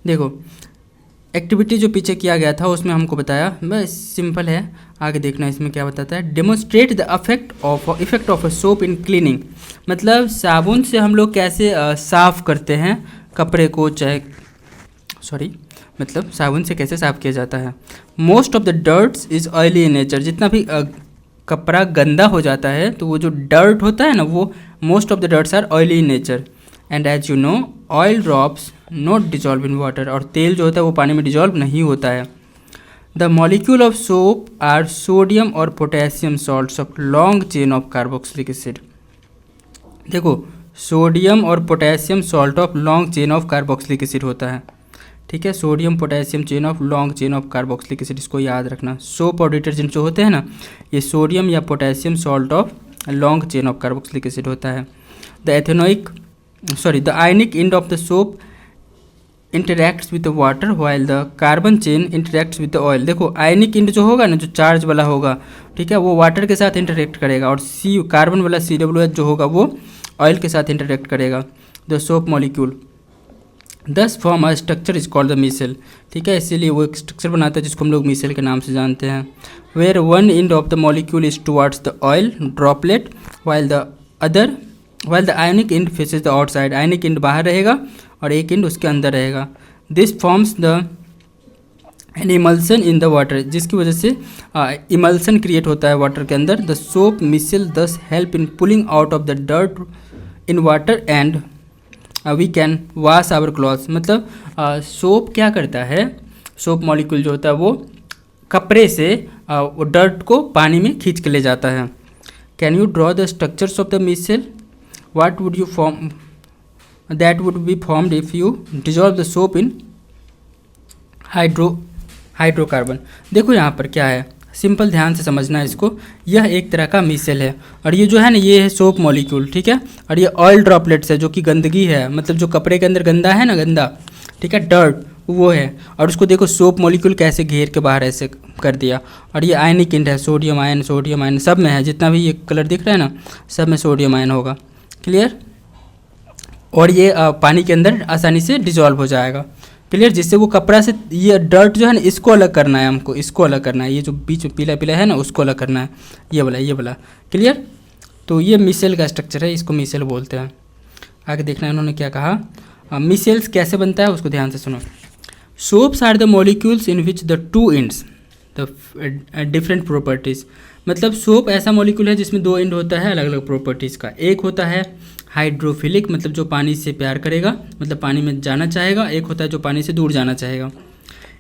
देखो एक्टिविटी जो पीछे किया गया था उसमें हमको बताया, बस सिंपल है, आगे देखना इसमें क्या बताता है। Demonstrate the effect of a soap in cleaning. मतलब साबुन से हम लोग कैसे साफ़ करते हैं कपड़े को, चाहे मतलब साबुन से कैसे साफ़ किया जाता है। Most of the dirts is oily in nature. जितना भी कपड़ा गंदा हो जाता है तो वो जो डर्ट होता है ना, वो most of the dirts are oily in nature. And as you know oil drops not dissolve in water. और तेल जो होता है वो पानी में डिजॉल्व नहीं होता है। The molecule of soap are sodium और potassium salts of long chain of carboxylic acid. देखो सोडियम और potassium salt of long chain of carboxylic acid होता है। ठीक है, sodium potassium chain of long chain of carboxylic acid, इसको याद रखना। सोप और डिटर्जेंट जो होते हैं ना, ये सोडियम या potassium salt of long chain of carboxylic acid होता है। The ionic end of the soap interacts with the water while the carbon chain interacts with the oil. देखो आयनिक एंड जो होगा ना, जो चार्ज वाला होगा, ठीक है, वो वाटर के साथ इंटरेक्ट करेगा, और कार्बन वाला COOH जो होगा वो ऑयल के साथ इंटरेक्ट करेगा। The soap molecule thus form a structure is called the micelle. ठीक है, इसीलिए वो एक स्ट्रक्चर बनाता है जिसको हम लोग मिसेल के नाम से जानते हैं। Where one end of the molecule is towards the oil droplet while the ionic end faces the outside. Ionic end बाहर रहेगा और एक एंड उसके अंदर रहेगा। This forms an emulsion in the water, जिसकी वजह से इमल्सन क्रिएट होता है वाटर के अंदर। The soap micelle thus help in pulling out of the dirt in water and we can wash our clothes. मतलब सोप क्या करता है, सोप मॉलिक्यूल जो होता है वो कपड़े से वो डर्ट को पानी में खींच के ले जाता है। Can you draw the structures of the micelle. What would you form that would be formed if you dissolve the soap in hydrocarbon. देखो यहाँ पर क्या है, सिंपल ध्यान से समझना है इसको। यह एक तरह का मिसेल है और ये जो है ना, ये है सोप मॉलिक्यूल। ठीक है, और ये ऑयल ड्रॉपलेट्स है जो कि गंदगी है, मतलब जो कपड़े के अंदर गंदा है ना, गंदा, ठीक है, डर्ट वो है। और उसको देखो सोप मॉलिक्यूल कैसे घेर के बाहर ऐसे कर दिया। और ये आयनिक एंड है, सोडियम आयन सब में है, जितना भी ये कलर दिख रहा है ना, सब में सोडियम आयन होगा। क्लियर। और ये पानी के अंदर आसानी से डिजॉल्व हो जाएगा। क्लियर, जिससे वो कपड़ा से ये डर्ट जो है ना, इसको अलग करना है हमको, इसको अलग करना है। ये जो बीच में पीला पीला है ना, उसको अलग करना है, ये वाला। क्लियर। तो ये मिसेल का स्ट्रक्चर है, इसको मिसेल बोलते हैं। आगे देखना है उन्होंने क्या कहा। मिसेल्स कैसे बनता है उसको ध्यान से सुनो। Soaps are the molecules in which the two ends the different properties. मतलब सोप ऐसा मॉलिक्यूल है जिसमें दो एंड होता है अलग अलग प्रॉपर्टीज़ का। एक होता है हाइड्रोफिलिक, मतलब जो पानी से प्यार करेगा, मतलब पानी में जाना चाहेगा। एक होता है जो पानी से दूर जाना चाहेगा।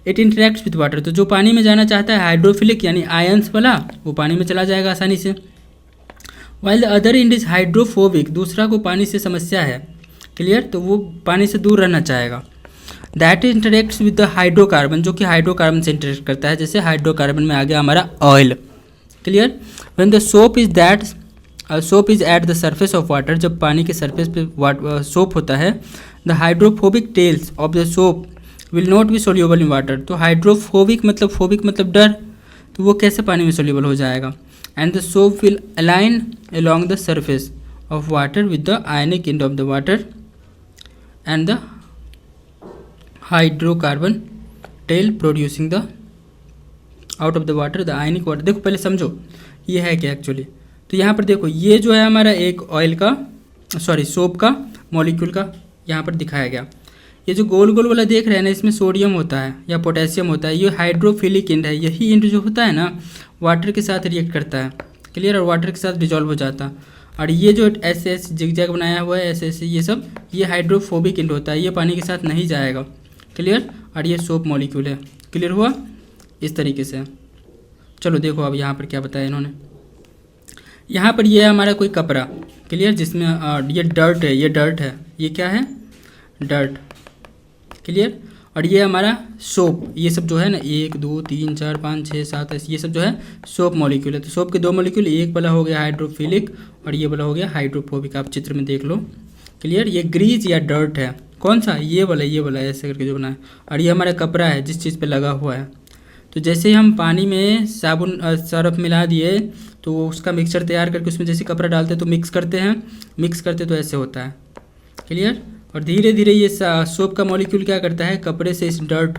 इट इंटरेक्ट्स विद वाटर, तो जो पानी में जाना चाहता है हाइड्रोफिलिक यानी आयंस वाला, वो पानी में चला जाएगा आसानी से। While the other and is hydrophobic, दूसरा को पानी से समस्या है। क्लियर, तो वो पानी से दूर रहना चाहेगा। That interacts with the hydrocarbon, जो कि हाइड्रोकार्बन से इंटरेक्ट करता है। जैसे हाइड्रोकार्बन में आ गया हमारा oil. Clear. When the soap is that soap is at the surface of water, जब पानी के सरफेस पे सोप होता है, the hydrophobic tails of the soap will not be soluble in water. तो हाइड्रोफोबिक मतलब डर, तो वो कैसे पानी में सोल्यूबल हो जाएगा। And the soap will align along the surface of water with the ionic end of the water and the hydrocarbon tail producing the out of the water the ionic water. देखो पहले समझो ये है क्या actually. तो यहाँ पर देखो ये जो है हमारा एक ऑयल का सोप का मॉलिक्यूल का यहाँ पर दिखाया गया। ये जो गोल गोल वाला देख रहे हैं ना, इसमें सोडियम होता है या पोटेशियम होता है। ये हाइड्रोफिलिक एंड है, यही एंड जो होता है ना वाटर के साथ रिएक्ट करता है, क्लियर, और वाटर के साथ डिजॉल्व हो जाता है। और ये जो ऐसे जिगजैग बनाया हुआ है ऐसे ये सब, ये हाइड्रोफोबिक एंड होता है, ये पानी के साथ नहीं जाएगा, क्लियर। और ये सोप मॉलिक्यूल है, क्लियर हुआ इस तरीके से। चलो देखो अब यहाँ पर क्या बताया इन्होंने। यहाँ पर ये है हमारा कोई कपड़ा, क्लियर, जिसमें ये डर्ट है, ये डर्ट है, ये क्या है डर्ट, क्लियर। और ये हमारा सोप, ये सब जो है ना 1 2 3 4 5 6 7 ये सब जो है सोप मॉलिक्यूल है। तो सोप के 2 मॉलिक्यूल, एक वाला हो गया हाइड्रोफिलिक और ये वाला हो गया हाइड्रोफोबिक। आप चित्र में देख लो, क्लियर। ये ग्रीज या डर्ट है, कौन सा, ये वाला ऐसे करके जो बना है। और ये हमारा कपड़ा है जिस चीज़ पे लगा हुआ है। तो जैसे हम पानी में साबुन सर्फ मिला दिए तो उसका मिक्सचर तैयार करके उसमें जैसे कपड़ा डालते हैं तो मिक्स करते तो ऐसे होता है, क्लियर। और धीरे धीरे ये सोप का मॉलिक्यूल क्या करता है, कपड़े से इस डर्ट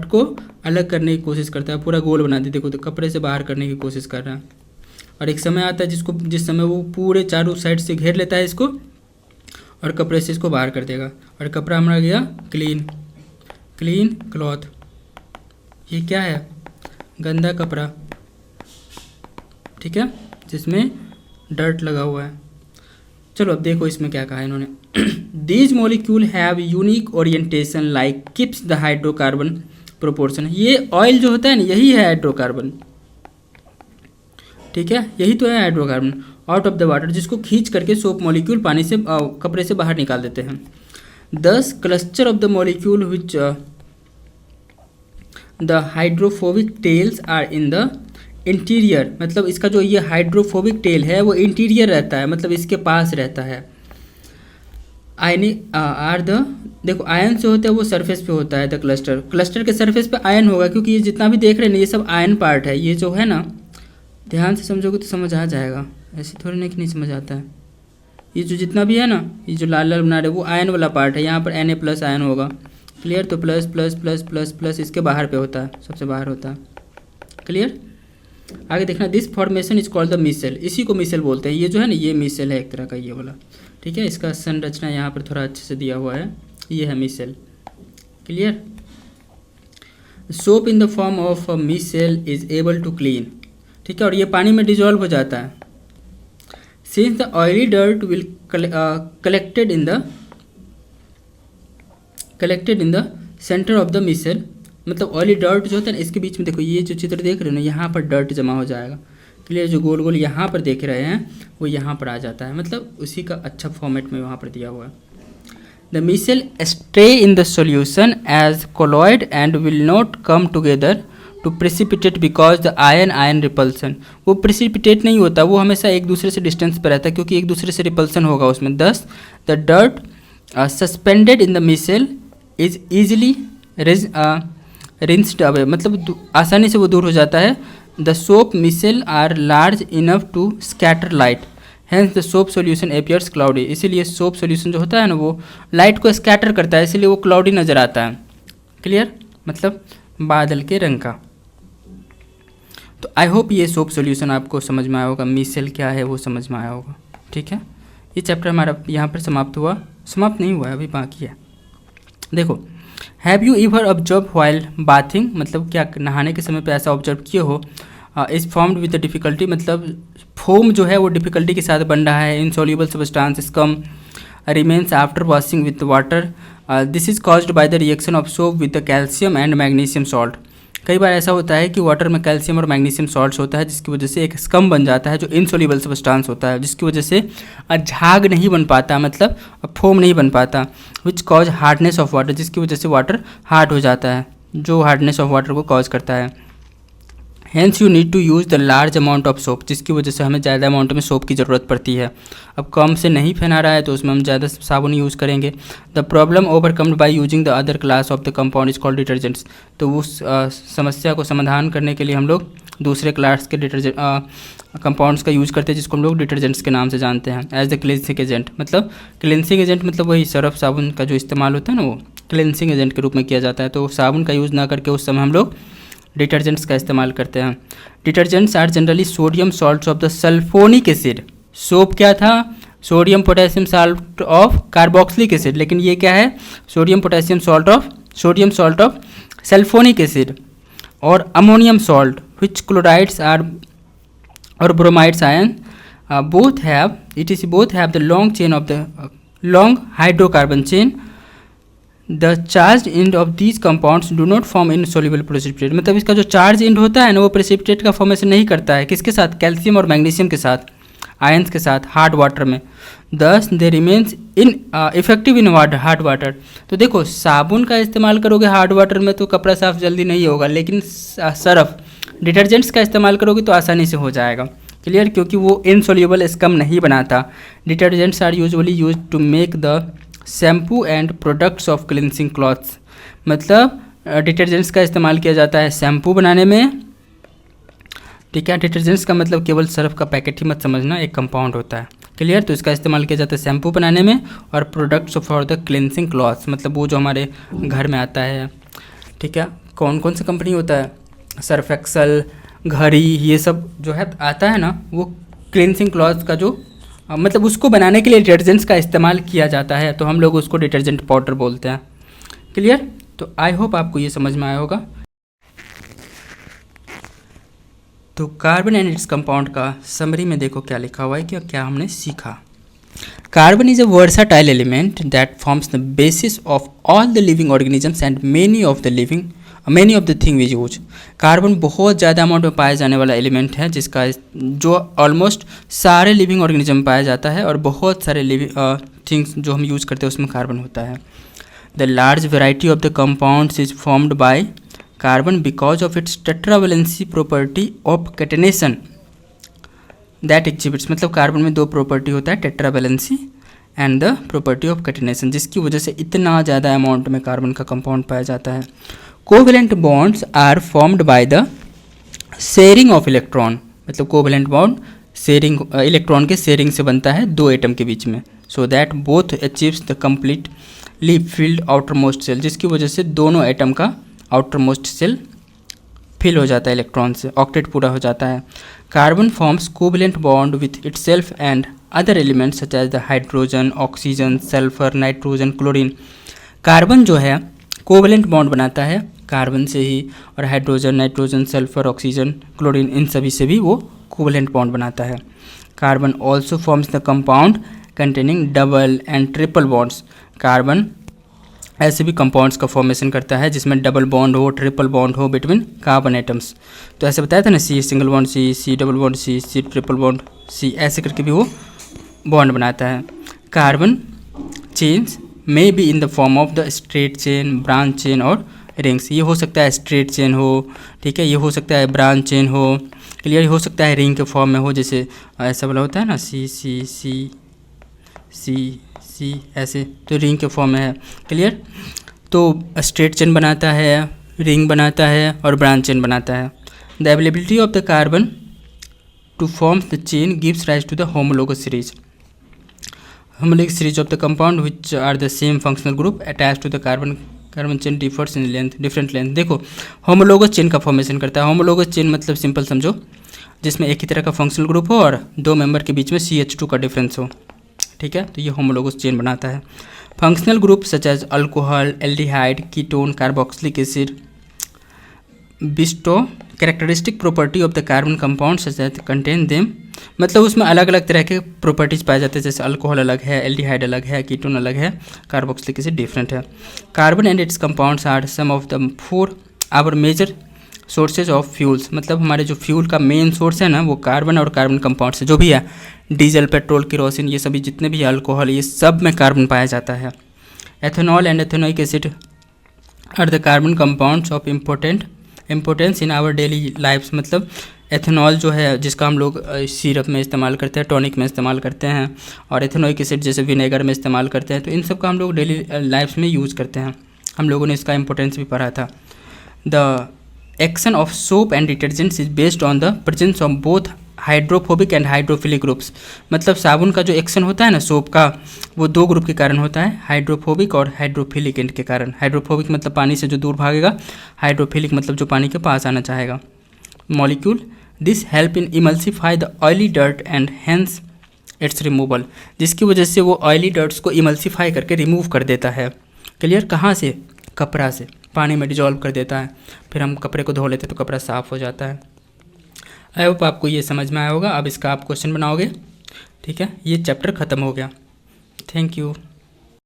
को अलग करने की कोशिश करता है, पूरा गोल बना देते, देखो तो कपड़े से बाहर करने की कोशिश कर रहा है। और एक समय आता है जिस समय वो पूरे चारों साइड से घेर लेता है इसको और कपड़े से इसको बाहर कर देगा। और कपड़ा हमारा गया क्लीन क्लॉथ। ये क्या है, गंदा कपड़ा, ठीक है, जिसमें डर्ट लगा हुआ है। चलो अब देखो इसमें क्या कहा है इन्होंने। These molecule have unique orientation like keeps the hydrocarbon proportion. ये ऑयल जो होता है ना यही है हाइड्रोकार्बन, ठीक है, यही तो है hydrocarbon out of the water, जिसको खींच करके सोप मॉलिक्यूल पानी से कपड़े से बाहर निकाल देते हैं। Thus cluster of the molecule which the hydrophobic tails are in the interior, मतलब इसका जो ये हाइड्रोफोबिक टेल है वो इंटीरियर रहता है, मतलब इसके पास रहता है। आयनिक आर द, देखो आयन से होता है वो सरफेस पे होता है। द क्लस्टर के सरफेस पे आयन होगा, क्योंकि ये जितना भी देख रहे हैं ना ये सब आयन पार्ट है। ये जो है ना ध्यान से समझोगे तो समझ आ जाएगा, ऐसे थोड़ी नहीं कि नहीं समझ आता है। ये जो जितना भी है ना, ये जो लाल लाल बना रहे वो आयन वाला पार्ट है। यहाँ पर Na+ आयन होगा, क्लियर। तो plus plus plus plus plus इसके बाहर पे होता है, सबसे बाहर होता है, क्लियर। आगे देखना, this formation is called the micelle, इसी को मिसेल बोलते हैं। ये जो है ना ये मिसेल है एक तरह का, ये वाला, ठीक है। इसका संरचना यहाँ पर थोड़ा अच्छे से दिया हुआ है, ये है micelle, clear. Soap in the form of a micelle is able to clean, ठीक है, और ये पानी में डिजॉल्व हो जाता है। Since the oily dirt will collected in the centre of the micelle, मतलब ऑयली डर्ट जो होता है ना इसके बीच में, देखो ये जो चित्र देख रहे हो ना यहाँ पर डर्ट जमा हो जाएगा, क्लियर। जो गोल गोल यहाँ पर देख रहे हैं वो यहाँ पर आ जाता है, मतलब उसी का अच्छा फॉर्मेट में वहाँ पर दिया हुआ है। The micelle stay in the solution as colloid and will not come together to precipitate because the ion repulsion. वो प्रेसिपिटेट नहीं होता, वो हमेशा एक दूसरे से डिस्टेंस पर रहता है, क्योंकि एक दूसरे से रिपल्सन होगा उसमें। Thus the dirt suspended in the micelle is easily rinsed away, मतलब आसानी से वो दूर हो जाता है। The soap micelle are large enough to scatter light, hence the soap solution appears cloudy. इसीलिए सोप सोल्यूशन जो होता है ना वो लाइट को स्कैटर करता है, इसीलिए वो क्लाउडी नज़र आता है, क्लियर, मतलब बादल के रंग का। तो आई होप ये सोप सोल्यूशन आपको समझ में आया होगा, मिसेल क्या है वो समझ में आया होगा, ठीक है। ये चैप्टर हमारा यहाँ पर समाप्त नहीं हुआ है, अभी बाकी है। देखो, have you ever observe while bathing, मतलब क्या नहाने के समय पे ऐसा ऑब्जर्व किए हो। Is formed with the difficulty, मतलब फोम जो है वो डिफिकल्टी के साथ बन रहा है। Insoluble substance scum remains after washing with water, this is caused by the reaction of soap with the calcium and magnesium salt. कई बार ऐसा होता है कि वाटर में कैल्शियम और मैग्नीशियम सॉल्ट्स होता है, जिसकी वजह से एक स्कम बन जाता है जो इनसॉल्यूबल सब्सटेंस होता है, जिसकी वजह से झाग नहीं बन पाता, मतलब फोम नहीं बन पाता। Which cause hardness of water, जिसकी वजह से वाटर हार्ड हो जाता है, जो हार्डनेस ऑफ वाटर को कॉज करता है। Hence you need to use the large amount of soap, जिसकी वजह से हमें ज़्यादा अमाउंट में सोप की ज़रूरत पड़ती है। अब कम से नहीं फैला रहा है तो उसमें हम ज़्यादा साबुन यूज़ करेंगे। The problem overcomed by using the other class of the compound is called detergents. तो उस समस्या को समाधान करने के लिए हम लोग दूसरे क्लास के डिटर्जेंट कंपाउंड्स का यूज़ करते हैं, जिसको हम लोग डिटर्जेंट्स के नाम से जानते हैं। एज द क्लिनसिंग एजेंट, मतलब क्लिनसिंग एजेंट मतलब वही सर्फ साबुन का जो इस्तेमाल होता है ना, वो क्लिनसिंग एजेंट के रूप में किया जाता है। तो साबुन का यूज़ ना करके उस समय हम लोग डिटर्जेंट्स का इस्तेमाल करते हैं। Detergents are generally sodium salts of the sulphonic acid. Soap क्या था? Sodium potassium salt of carboxylic acid, लेकिन ये क्या है? Sodium salt of sulphonic acid और ammonium salt which chlorides are और bromides ion both have the long chain of the long hydrocarbon chain. The charged end of these compounds do not form insoluble precipitate. मतलब इसका जो charge and होता है ना, वो precipitate का formation नहीं करता है। किसके साथ? कैल्शियम और मैग्नीशियम के साथ, आयंस के साथ, हार्ड वाटर में। Thus they remains ineffective in hard water. तो देखो, साबुन का इस्तेमाल करोगे हार्ड वाटर में तो कपड़ा साफ जल्दी नहीं होगा, लेकिन सर्फ डिटर्जेंट्स का इस्तेमाल करोगे तो आसानी से हो जाएगा। क्लियर? क्योंकि वो इनसोल्यूबल स्कम नहीं बनाता। Detergents are usually use to make the shampoo and products of cleansing clothes. मतलब डिटर्जेंट्स का इस्तेमाल किया जाता है शैम्पू बनाने में। ठीक है? डिटर्जेंट्स का मतलब केवल सर्फ का पैकेट ही मत समझना, एक कंपाउंड होता है। क्लियर? तो इसका इस्तेमाल किया जाता है शैम्पू बनाने में और products for the cleansing clothes, मतलब वो जो हमारे घर में आता है। ठीक है? कौन कौन सा कंपनी होता है? सर्फ एक्सल, घड़ी, ये सब जो है आता है ना, वो क्लिनसिंग क्लॉथ्स का जो मतलब उसको बनाने के लिए डिटर्जेंट्स का इस्तेमाल किया जाता है, तो हम लोग उसको डिटर्जेंट पाउडर बोलते हैं। क्लियर? तो आई होप आपको ये समझ में आया होगा। तो कार्बन एंड इट्स कंपाउंड का समरी में देखो क्या लिखा हुआ है कि क्या हमने सीखा। Carbon is a versatile element that forms the basis of all the living organisms and many of the thing we use. Carbon बहुत ज़्यादा अमाउंट में पाया जाने वाला एलिमेंट है, जिसका जो ऑलमोस्ट सारे लिविंग ऑर्गेनिज्म में पाया जाता है और बहुत सारे लिविंग थिंग्स जो हम यूज़ करते हैं उसमें कार्बन होता है। The large variety of the compounds is formed by carbon because of its tetravalency property of catenation that exhibits. मतलब कार्बन में दो प्रॉपर्टी होता है, tetravalency and the property of catenation, जिसकी वजह से इतना ज़्यादा अमाउंट में कार्बन का कंपाउंड पाया जाता है। Covalent bonds are formed by the sharing of electron. मतलब कोवेलेंट बॉन्ड शेयरिंग इलेक्ट्रॉन के शेयरिंग से बनता है दो एटम के बीच में, so that both achieves the completely filled outer most shell, जिसकी वजह से दोनों एटम का आउटर मोस्ट सेल फिल हो जाता है इलेक्ट्रॉन से, ऑक्टेट पूरा हो जाता है। Carbon forms covalent bond with itself and other elements such as the hydrogen, oxygen, sulphur, nitrogen, chlorine. Carbon जो है कोवेलेंट बॉन्ड बनाता है कार्बन से ही, और hydrogen, nitrogen, sulphur, oxygen, chlorine, इन सभी से भी वो कोवेलेंट बॉन्ड बनाता है। Carbon also forms the compound containing double and triple bonds. Carbon ऐसे भी कंपाउंड्स का फॉर्मेशन करता है जिसमें डबल बॉन्ड हो, ट्रिपल बॉन्ड हो बिटवीन कार्बन एटम्स। तो ऐसे बताया था ना, C single bond C, C double bond C, C triple bond C, ऐसे करके भी वो बॉन्ड बनाता है। Carbon chains may be in the form of the straight chain, branch chain और रिंग्स। ये हो सकता है स्ट्रेट चेन हो, ठीक है, ये हो सकता है ब्रांच चेन हो, क्लियर, हो सकता है रिंग के फॉर्म में हो, जैसे ऐसा वाला होता है ना, सी सी सी सी सी ऐसे, तो रिंग के फॉर्म में है। क्लियर? तो स्ट्रेट चेन बनाता है, रिंग बनाता है और ब्रांच चेन बनाता है। The availability of the carbon to form the chain gives rise to the homologous series. Homologous series of the compound which are the same functional group attach to the carbon chain differs in length, different length. देखो, homologous chain का formation करता है। Homologous chain मतलब simple समझो, जिसमें एक ही तरह का फंक्शनल ग्रुप हो और दो मेंबर के बीच में CH2 का डिफरेंस हो। ठीक है? तो ये होमोलोगस चेन बनाता है। Functional group such as alcohol, aldehyde, ketone, carboxylic acid bestow characteristic property of the carbon compound such as contain them. मतलब उसमें अलग अलग तरह के प्रॉपर्टीज पाए जाते हैं, जैसे अल्कोहल अलग है, एल्डिहाइड अलग है, कीटोन अलग है, कार्बोक्सिलिक एसिड डिफरेंट है। Carbon and its compounds are some of the for our major sources of fuels. मतलब हमारे जो फ्यूल का मेन सोर्स है ना, वो कार्बन और कार्बन कंपाउंड से जो भी है, डीजल, पेट्रोल, केरोसिन, ये सभी जितने भी अल्कोहल, ये सब में कार्बन पाया जाता है। Ethanol and ethanoic acid are the carbon compounds of important importance in our daily lifes, मतलब एथेनॉल जो है जिसका हम लोग सिरप में इस्तेमाल करते हैं, टॉनिक में इस्तेमाल करते हैं, और एथेनोइक एसिड जैसे विनेगर में इस्तेमाल करते हैं, तो इन सब का हम लोग डेली लाइफ्स में यूज़ करते हैं। हम लोगों ने इसका इम्पोर्टेंस भी पढ़ा था। The action of soap and detergents is based on the presence of both hydrophobic and hydrophilic groups. मतलब साबुन का जो एक्शन होता है ना सोप का, वो दो ग्रुप के कारण होता है, हाइड्रोफोबिक और हाइड्रोफिलिक के कारण। हाइड्रोफोबिक मतलब पानी से जो दूर भागेगा, हाइड्रोफिलिक मतलब जो पानी के पास आना चाहेगा। Molecule this help in emulsify the oily dirt and hence it's removal, जिसकी वजह से वो ऑयली डर्ट्स को इमल्सिफाई करके रिमूव कर देता है। क्लियर? कहाँ से? कपड़ा से, पानी में डिजॉल्व कर देता है, फिर हम कपड़े को धो लेते हैं तो कपड़ा साफ़ हो जाता है। आई होप आपको ये समझ में आया होगा। अब इसका आप क्वेश्चन बनाओगे, ठीक है? ये चैप्टर ख़त्म हो गया। Thank you.